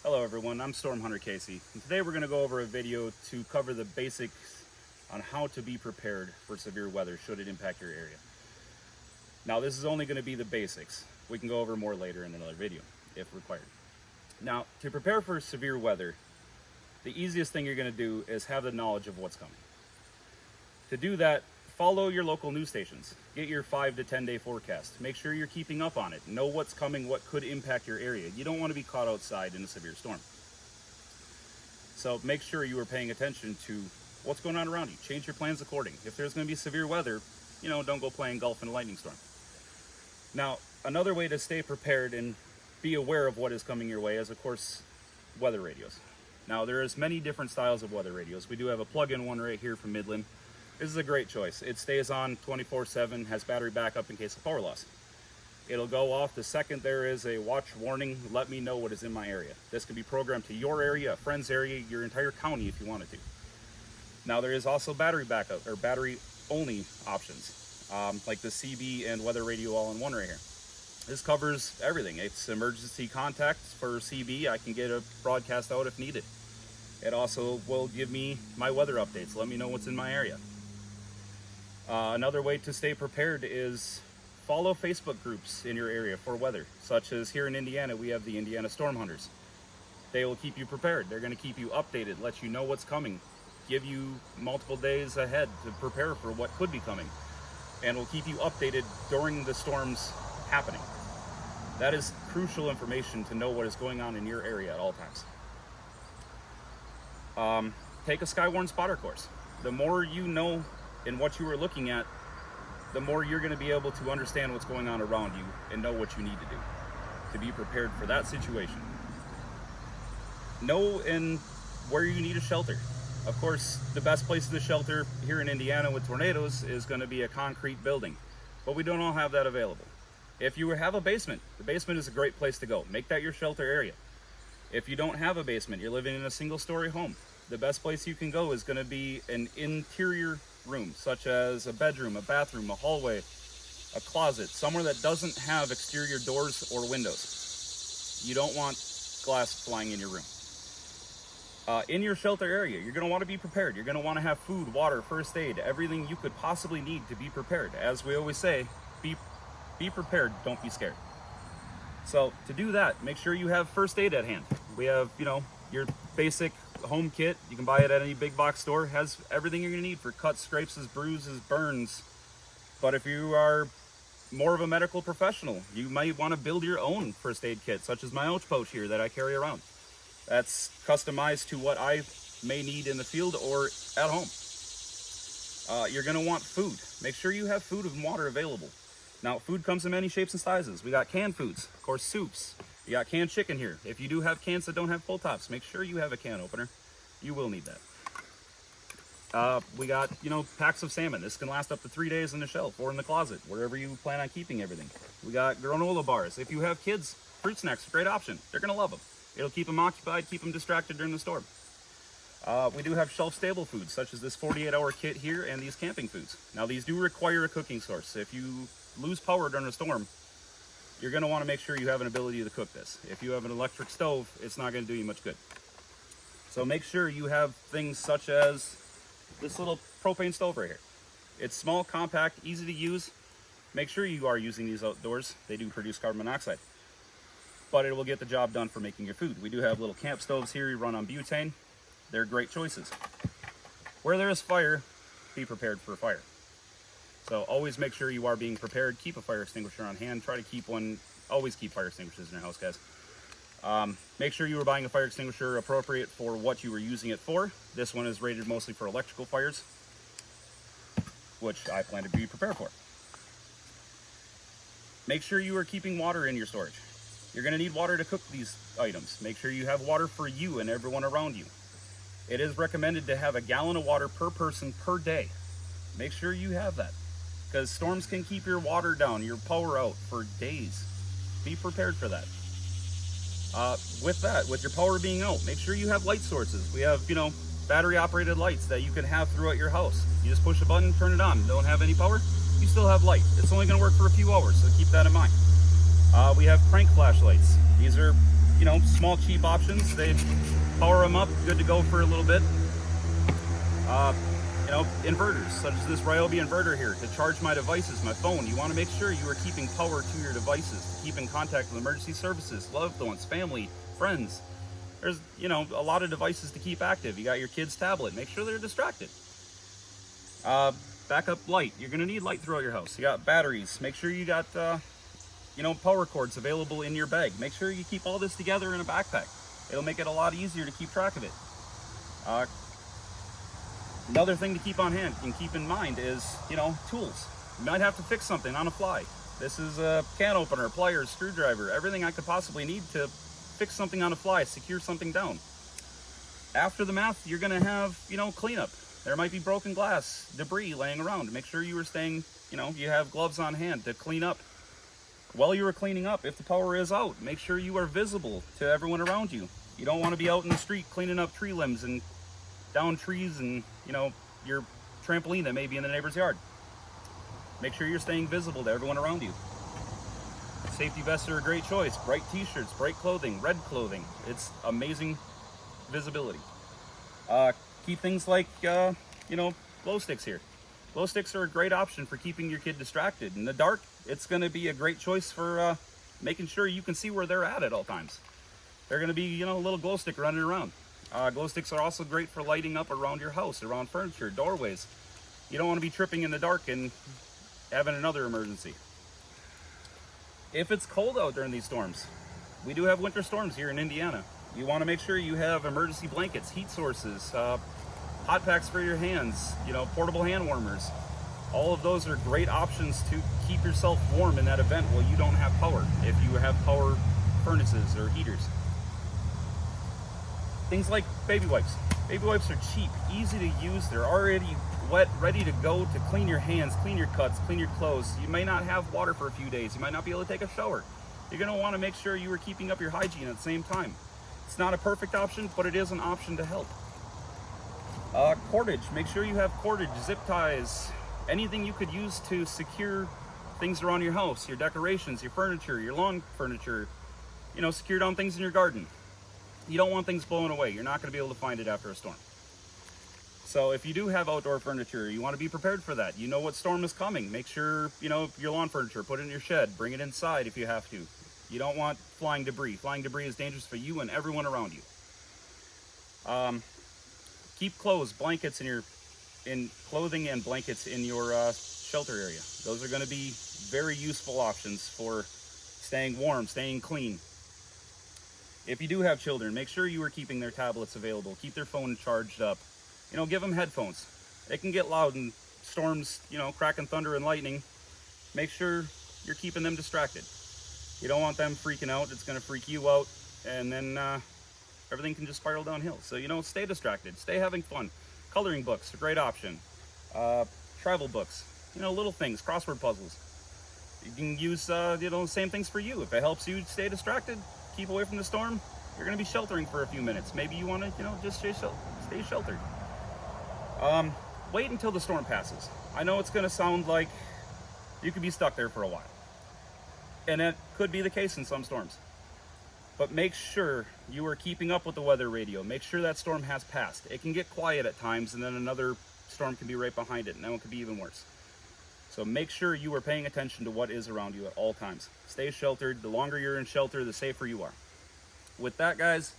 Hello everyone, I'm Storm Hunter Casey, and today we're going to go over a video to cover the basics on how to be prepared for severe weather should it impact your area. Now this is only going to be the basics. We can go over more later in another video if required. Now to prepare for severe weather, the easiest thing you're going to do is have the knowledge of what's coming. To do that, follow your local news stations. Get your 5 to 10 day forecast. Make sure you're keeping up on it. Know what's coming, what could impact your area. You don't want to be caught outside in a severe storm. So make sure you are paying attention to what's going on around you. Change your plans accordingly. If there's going to be severe weather, don't go playing golf in a lightning storm. Now, another way to stay prepared and be aware of what is coming your way is, of course, weather radios. Now, there is many different styles of weather radios. We do have a plug-in one right here from Midland. This is a great choice. It stays on 24/7, has battery backup in case of power loss. It'll go off the second there is a watch warning, let me know what is in my area. This can be programmed to your area, a friend's area, your entire county if you wanted to. Now there is also battery backup or battery only options, like the CB and weather radio all in one right here. This covers everything. It's emergency contacts for CB. I can get a broadcast out if needed. It also will give me my weather updates, let me know what's in my area. Another way to stay prepared is follow Facebook groups in your area for weather, such as here in Indiana, we have the Indiana Storm Hunters. They will keep you prepared. They're going to keep you updated, let you know what's coming, give you multiple days ahead to prepare for what could be coming, and will keep you updated during the storms happening. That is crucial information to know what is going on in your area at all times. Take a Skywarn spotter course. The more you know in what you are looking at, the more you're going to be able to understand what's going on around you and know what you need to do to be prepared for that situation. Know where you need a shelter. Of course, the best place to shelter here in Indiana with tornadoes is going to be a concrete building, but we don't all have that available. If you have a basement, the basement is a great place to go. Make that your shelter area. If you don't have a basement, you're living in a single-story home, the best place you can go is going to be an interior room, such as a bedroom, a bathroom, a hallway, a closet, somewhere that doesn't have exterior doors or windows. You don't want glass flying in your room. In your shelter area, you're going to want to be prepared. You're going to want to have food, water, first aid, everything you could possibly need to be prepared. As we always say, be prepared, don't be scared. So to do that, make sure you have first aid at hand. We have, your basic home kit. You can buy it at any big box store. It has everything you're going to need for cuts, scrapes, bruises, burns. But if you are more of a medical professional, you might want to build your own first aid kit, such as my Ouch Pouch here that I carry around. That's customized to what I may need in the field or at home. You're going to want food. Make sure you have food and water available. Now, food comes in many shapes and sizes. We got canned foods, of course, soups. You got canned chicken here. If you do have cans that don't have pull tops, make sure you have a can opener. You will need that. We got, packs of salmon. This can last up to 3 days on the shelf or in the closet, wherever you plan on keeping everything. We got granola bars. If you have kids, fruit snacks, great option. They're going to love them. It'll keep them occupied, keep them distracted during the storm. We do have shelf-stable foods, such as this 48-hour kit here and these camping foods. Now, these do require a cooking source. If you lose power during a storm, you're going to want to make sure you have an ability to cook this. If you have an electric stove, it's not going to do you much good. So make sure you have things such as this little propane stove right here. It's small, compact, easy to use. Make sure you are using these outdoors. They do produce carbon monoxide, but it will get the job done for making your food. We do have little camp stoves here. You run on butane. They're great choices. Where there is fire, be prepared for fire. So always make sure you are being prepared. Keep a fire extinguisher on hand. Try to keep one. Always keep fire extinguishers in your house, guys. Make sure you are buying a fire extinguisher appropriate for what you were using it for. This one is rated mostly for electrical fires, which I plan to be prepared for. Make sure you are keeping water in your storage. You're going to need water to cook these items. Make sure you have water for you and everyone around you. It is recommended to have a gallon of water per person per day. Make sure you have that, because storms can keep your water down, your power out for days. Be prepared for that. With your power being out, make sure you have light sources. We have, battery operated lights that you can have throughout your house. You just push a button, turn it on. Don't have any power, you still have light. It's only going to work for a few hours, so keep that in mind. We have crank flashlights. These are small cheap options. They power them up, good to go for a little bit. Inverters, such as this Ryobi inverter here, to charge my devices, my phone. You want to make sure you are keeping power to your devices, to keep in contact with emergency services, loved ones, family, friends. There's, a lot of devices to keep active. You got your kid's tablet, make sure they're distracted. Backup light, you're going to need light throughout your house. You got batteries, make sure you got, power cords available in your bag. Make sure you keep all this together in a backpack. It'll make it a lot easier to keep track of it. Another thing to keep on hand and keep in mind is, tools. You might have to fix something on the fly. This is a can opener, pliers, screwdriver, everything I could possibly need to fix something on the fly, secure something down. After the math, you're gonna have, cleanup. There might be broken glass, debris laying around. Make sure you are staying, you have gloves on hand to clean up. While you are cleaning up, if the power is out, make sure you are visible to everyone around you. You don't want to be out in the street cleaning up tree limbs and down trees and, your trampoline that may be in the neighbor's yard. Make sure you're staying visible to everyone around you. Safety vests are a great choice. Bright t-shirts, bright clothing, red clothing. It's amazing visibility. Keep things like, glow sticks here. Glow sticks are a great option for keeping your kid distracted. In the dark, it's going to be a great choice for making sure you can see where they're at all times. They're going to be, a little glow stick running around. Glow sticks are also great for lighting up around your house, around furniture, doorways. You don't want to be tripping in the dark and having another emergency. If it's cold out during these storms, we do have winter storms here in Indiana. You want to make sure you have emergency blankets, heat sources, hot packs for your hands, portable hand warmers. All of those are great options to keep yourself warm in that event while you don't have power, if you have power furnaces or heaters. Things like baby wipes. Baby wipes are cheap, easy to use. They're already wet, ready to go to clean your hands, clean your cuts, clean your clothes. You may not have water for a few days. You might not be able to take a shower. You're going to want to make sure you are keeping up your hygiene at the same time. It's not a perfect option, but it is an option to help. Cordage. Make sure you have cordage, zip ties, anything you could use to secure things around your house, your decorations, your furniture, your lawn furniture, secure down things in your garden. You don't want things blowing away. You're not going to be able to find it after a storm. So if you do have outdoor furniture, you want to be prepared for that. You know what storm is coming. Make sure, your lawn furniture, put it in your shed, bring it inside if you have to. You don't want flying debris. Flying debris is dangerous for you and everyone around you. Keep clothes, blankets in clothing and blankets in your shelter area. Those are going to be very useful options for staying warm, staying clean. If you do have children, make sure you are keeping their tablets available. Keep their phone charged up. Give them headphones. It can get loud in storms, cracking thunder and lightning. Make sure you're keeping them distracted. You don't want them freaking out. It's going to freak you out, and then everything can just spiral downhill. So, stay distracted. Stay having fun. Coloring books, a great option. Travel books, little things, crossword puzzles. You can use, the same things for you. If it helps you stay distracted, keep away from the storm, you're going to be sheltering for a few minutes. Maybe you want to, just stay sheltered. Wait until the storm passes. I know it's going to sound like you could be stuck there for a while. And that could be the case in some storms. But make sure you are keeping up with the weather radio. Make sure that storm has passed. It can get quiet at times, and then another storm can be right behind it, and then it could be even worse. So make sure you are paying attention to what is around you at all times. Stay sheltered. The longer you're in shelter, the safer you are. With that, guys,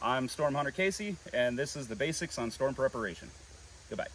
I'm Storm Hunter Casey, and this is the basics on storm preparation. Goodbye.